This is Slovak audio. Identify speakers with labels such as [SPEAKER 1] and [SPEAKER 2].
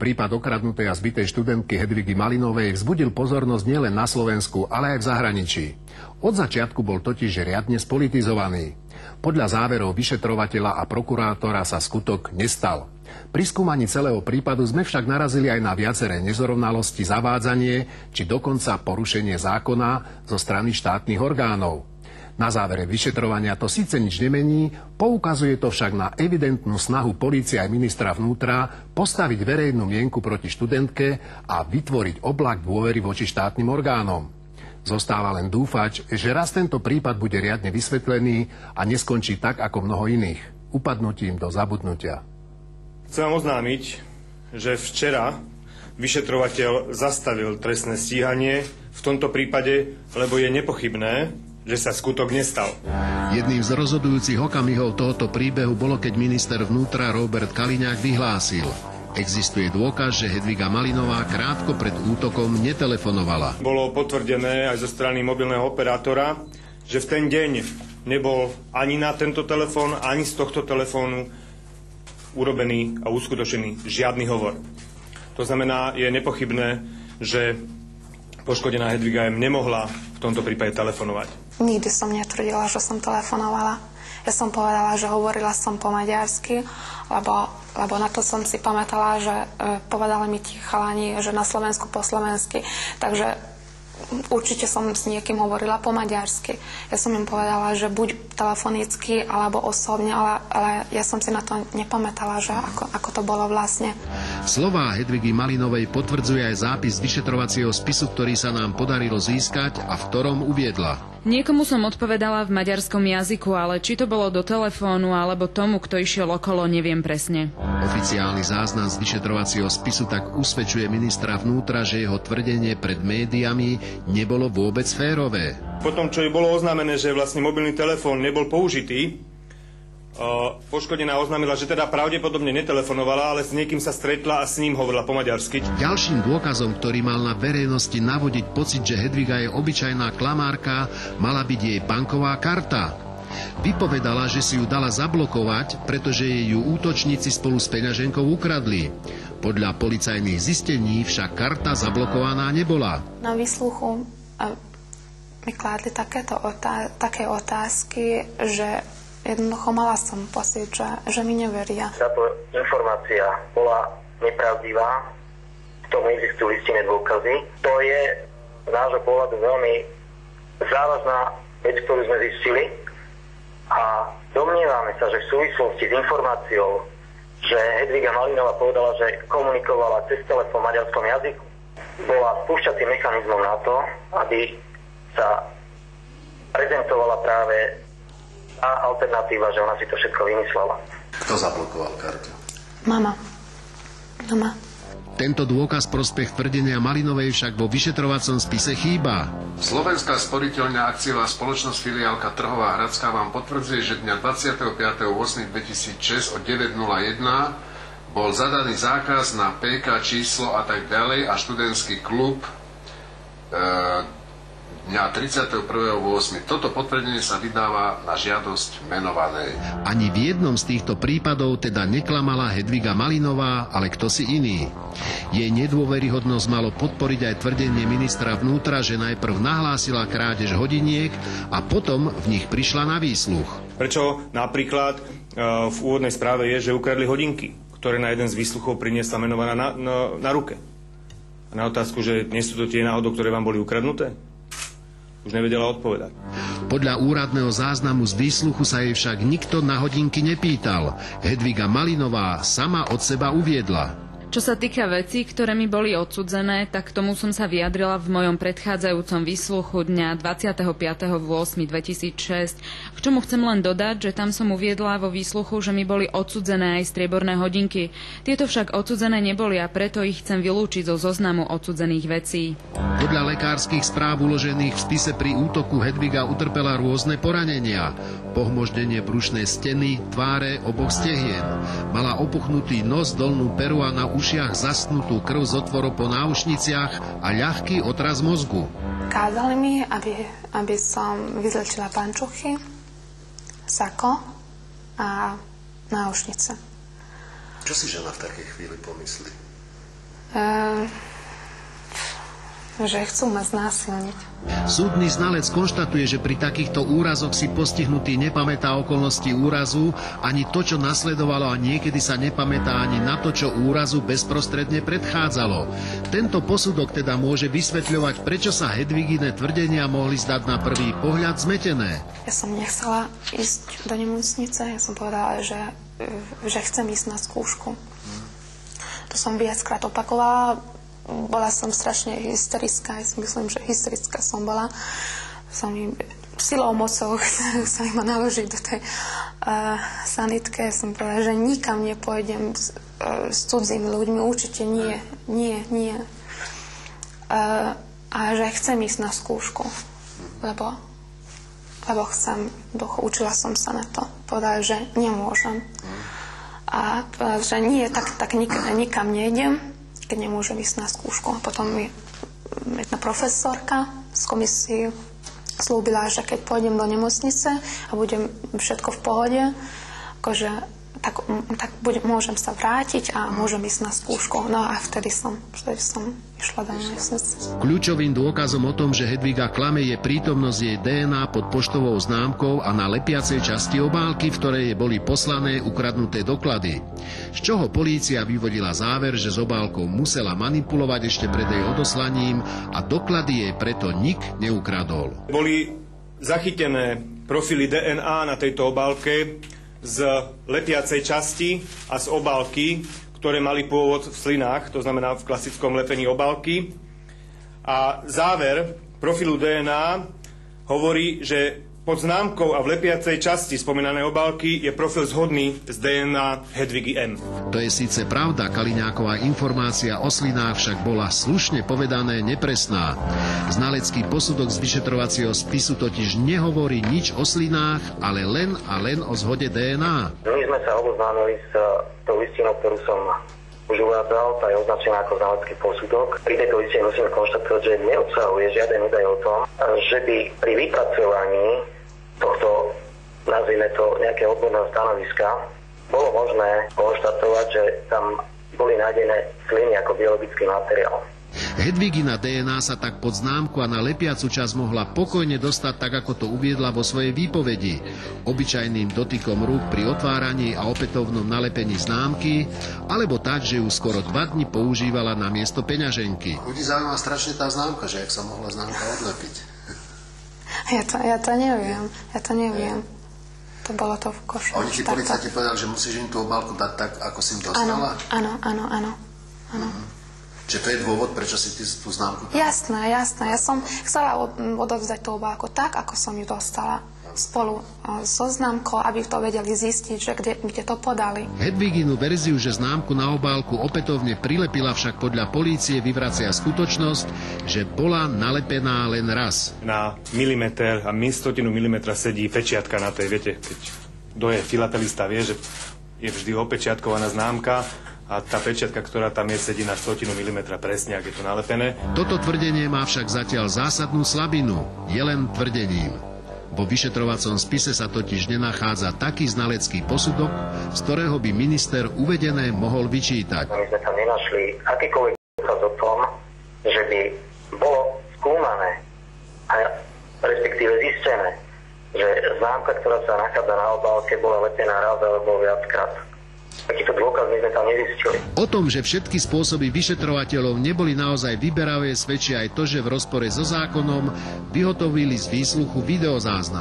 [SPEAKER 1] Prípad okradnutej a zbitej študentky Hedvigy Malinovej vzbudil pozornosť nielen na Slovensku, ale aj v zahraničí. Od začiatku bol totiž riadne spolitizovaný. Podľa záverov vyšetrovateľa a prokurátora sa skutok nestal. Pri skúmaní celého prípadu sme však narazili aj na viaceré nezrovnalosti, zavádzanie či dokonca porušenie zákona zo strany štátnych orgánov. Na závere vyšetrovania to síce nič nemení, poukazuje to však na evidentnú snahu polície aj ministra vnútra postaviť verejnú mienku proti študentke a vytvoriť oblak dôvery voči štátnym orgánom. Zostáva len dúfať, že raz tento prípad bude riadne vysvetlený a neskončí tak ako mnoho iných, upadnutím do zabudnutia.
[SPEAKER 2] Chcem vám oznámiť, že včera vyšetrovateľ zastavil trestné stíhanie v tomto prípade, lebo je nepochybné, že sa skutok nestal.
[SPEAKER 1] Jedným z rozhodujúcich okamihov tohoto príbehu bolo, keď minister vnútra Robert Kaliňák vyhlásil: existuje dôkaz, že Hedviga Malinová krátko pred útokom netelefonovala.
[SPEAKER 2] Bolo potvrdené aj zo strany mobilného operátora, že v ten deň nebol ani na tento telefón, ani z tohto telefónu urobený a uskutočený žiadny hovor. To znamená, je nepochybné, že poškodená Hedviga nemohla v tomto prípade telefonovať.
[SPEAKER 3] Nikdy som netvrdila, že som telefonovala. Ja som povedala, že hovorila som po maďarsky, lebo na to som si pamätala, že povedali mi tí chalani, že na Slovensku po slovensky. Takže určite som s niekým hovorila po maďarsky. Ja som im povedala, že buď telefonicky, alebo osobne, ale ja som si na to nepamätala, že ako to bolo vlastne.
[SPEAKER 1] Slová Hedvigy Malinovej potvrdzuje aj zápis vyšetrovacieho spisu, ktorý sa nám podarilo získať a v ktorom uviedla:
[SPEAKER 4] niekomu som odpovedala v maďarskom jazyku, ale či to bolo do telefónu alebo tomu, kto išiel okolo, neviem presne.
[SPEAKER 1] Oficiálny záznam z vyšetrovacieho spisu tak usvedčuje ministra vnútra, že jeho tvrdenie pred médiami nebolo vôbec férové.
[SPEAKER 2] Potom, čo jej bolo oznámené, že vlastne mobilný telefón nebol použitý, poškodená oznámila, že teda pravdepodobne netelefonovala, ale s niekým sa stretla a s ním hovorila po maďarsky.
[SPEAKER 1] Ďalším dôkazom, ktorý mal na verejnosti navodiť pocit, že Hedviga je obyčajná klamárka, mala byť jej banková karta. Vypovedala, že si ju dala zablokovať, pretože jej ju útočníci spolu s peňaženkou ukradli. Podľa policajných zistení však karta zablokovaná nebola.
[SPEAKER 3] Na výsluchu mi kládli také otázky, že jednoducho mala som pocit, že mi neveria.
[SPEAKER 5] Táto informácia bola nepravdivá, k tomu existujú listinné dôkazy. To je z nášho pohľadu veľmi závažná vec, ktorú sme zistili a domnievame sa, že v súvislosti s informáciou, že Hedviga Malinová povedala, že komunikovala cez telefón v maďarskom jazyku, bola spúšťacím mechanizmom na to, aby sa prezentovala práve a alternatíva, že ona si to všetko vymyslela.
[SPEAKER 1] Kto zablokoval kartu?
[SPEAKER 3] Mama.
[SPEAKER 1] Tento dôkaz prospech tvrdenia Malinovej však vo vyšetrovacom spise chýba. Slovenská sporiteľňa akciová spoločnosť filiálka Trhová Hradská vám potvrdzuje, že dňa 25.8.2006 o 9.01 bol zadaný zákaz na PK číslo a tak ďalej a študentský klub dňa 31.8. Toto potvrdenie sa vydáva na žiadosť menovanej. Ani v jednom z týchto prípadov teda neklamala Hedviga Malinová, ale kto si iný. Jej nedôveryhodnosť malo podporiť aj tvrdenie ministra vnútra, že najprv nahlásila krádež hodiniek a potom v nich prišla na výsluch.
[SPEAKER 2] Prečo napríklad v úvodnej správe je, že ukradli hodinky, ktoré na jeden z výsluchov priniesla menovaná na ruke. A na otázku, že nie sú to tie náhodou, ktoré vám boli ukradnuté? Už nevedela odpovedať.
[SPEAKER 1] Podľa úradného záznamu z výsluchu sa jej však nikto na hodinky nepýtal. Hedviga Malinová sama od seba uviedla:
[SPEAKER 4] Čo sa týka vecí, ktoré mi boli odsudzené, tak tomu som sa vyjadrila v mojom predchádzajúcom výsluchu dňa 25.8.2006. K čomu chcem len dodať, že tam som uviedla vo výsluchu, že mi boli odsudzené aj strieborné hodinky. Tieto však odsudzené neboli a preto ich chcem vylúčiť zo zoznamu odsudzených vecí.
[SPEAKER 1] Podľa lekárskych správ uložených v spise pri útoku Hedviga utrpela rôzne poranenia. Pohmoždenie brušnej steny, tváre, oboch stehien. Mala opuchnutý nos, dolnú peru a na ušiach zasnutú krv z otvorov po náušniciach a ľahký otras mozgu.
[SPEAKER 3] Kázali mi, aby som vyzlečila pančuchy, sako a náušnice.
[SPEAKER 1] Čo si žena v takej chvíli pomyslí?
[SPEAKER 3] Že chcú ma znásilniť.
[SPEAKER 1] Súdny znalec konštatuje, že pri takýchto úrazoch si postihnutý nepamätá okolnosti úrazu, ani to, čo nasledovalo, a niekedy sa nepamätá ani na to, čo úrazu bezprostredne predchádzalo. Tento posudok teda môže vysvetľovať, prečo sa Hedvigine tvrdenia mohli zdať na prvý pohľad zmetené.
[SPEAKER 3] Ja som nechcela ísť do nemocnice, ja som povedala, že chcem ísť na skúšku. To som viackrát opakovala. Bola som strašne hysterická, ja si myslím, že hysterická som bola. Som im silou, mocou sa im naložiť do tej sanitke. Som povedala, že nikam nepôjdem s cudzými ľuďmi, určite nie. A že chcem ísť na skúšku, lebo chcem, učila som sa na to. Povedala, že nemôžem. A povedala, že nie, tak nikam nejdem, keď nemôžem ísť na skúšku. A potom mi jedna profesorka z komisii slúbila, že keď pôjdem do nemocnice a budem všetko v pohode, akože, tak môžem sa vrátiť a môžem ísť na skúšku. No a vtedy som išla do nemocnice.
[SPEAKER 1] Kľúčovým dôkazom o tom, že Hedviga klame, je prítomnosť jej DNA pod poštovou známkou a na lepiacej časti obálky, v ktorej boli poslané ukradnuté doklady. Z čoho polícia vyvodila záver, že s obálkou musela manipulovať ešte pred jej odoslaním a doklady jej preto nik neukradol.
[SPEAKER 2] Boli zachytené profily DNA na tejto obálke z lepiacej časti a z obálky, ktoré mali pôvod v slinách, to znamená v klasickom lepení obálky. A záver profilu DNA hovorí, že pod známkou a v lepiacej časti spomínanej obálky je profil zhodný s DNA Hedvigy M.
[SPEAKER 1] To je síce pravda, Kaliňáková informácia o slinách však bola, slušne povedané, nepresná. Znalecký posudok z vyšetrovacieho spisu totiž nehovorí nič o slinách, ale len o zhode DNA.
[SPEAKER 5] My sme sa oboznámili s tou listinou, ktorú som už uvádzal, tá je označená ako znalecký posudok. Pri tejto listine musíme konštatovať, že neobsahuje žiaden údaj o tom, že by pri vypracovaní tohto, nazvime to, nejakého odborného stanoviska, bolo možné konštatovať, že tam boli nájdené sliny ako biologický materiál.
[SPEAKER 1] Hedvigina DNA sa tak pod známku a na lepiacu časť mohla pokojne dostať tak, ako to uviedla vo svojej výpovedi. Obyčajným dotykom rúk pri otváraní a opätovnom nalepení známky, alebo tak, že ju skoro 2 dni používala na miesto peňaženky.
[SPEAKER 6] Ľudí zaujíma strašne tá známka, že jak sa mohla známka odlepiť.
[SPEAKER 3] Ja to neviem. To bolo to v koši.
[SPEAKER 6] A oni ti policajti povedali, že musíš im tú obálku dať tak, ako si im dostala?
[SPEAKER 3] Áno.
[SPEAKER 6] Čiže to je dôvod, prečo si ty tú známku dala?
[SPEAKER 3] Jasné. Ja som chcela odovzdať tú obálku tak, ako som ju dostala. Spolu so známkou, aby to vedeli zistiť, že kde to podali.
[SPEAKER 1] Hedviginu verziu, že známku na obálku opätovne prilepila, však podľa polície vyvracia skutočnosť, že bola nalepená len raz.
[SPEAKER 2] Na milimeter a stotinu milimetra sedí pečiatka na tej, viete, keď kto je filatelista, vie, že je vždy opečiatkovaná známka a tá pečiatka, ktorá tam je, sedí na stotinu milimetra presne, ak je to nalepené.
[SPEAKER 1] Toto tvrdenie má však zatiaľ zásadnú slabinu. Je len tvrdením. Vo vyšetrovacom spise sa totiž nenachádza taký znalecký posudok, z ktorého by minister uvedené mohol vyčítať.
[SPEAKER 5] My sme tam nenašli akýkoľvek dôkaz o tom, že by bolo skúmané a respektíve zistené, že známka, ktorá sa nachádza na obálke, bola lepená raz alebo viackrát. Takýto dôkaz my sme tam nezistili.
[SPEAKER 1] O tom, že všetky spôsoby vyšetrovateľov neboli naozaj vyberavé, svedčí aj to, že v rozpore so zákonom vyhotovili z výsluchu videozáznam.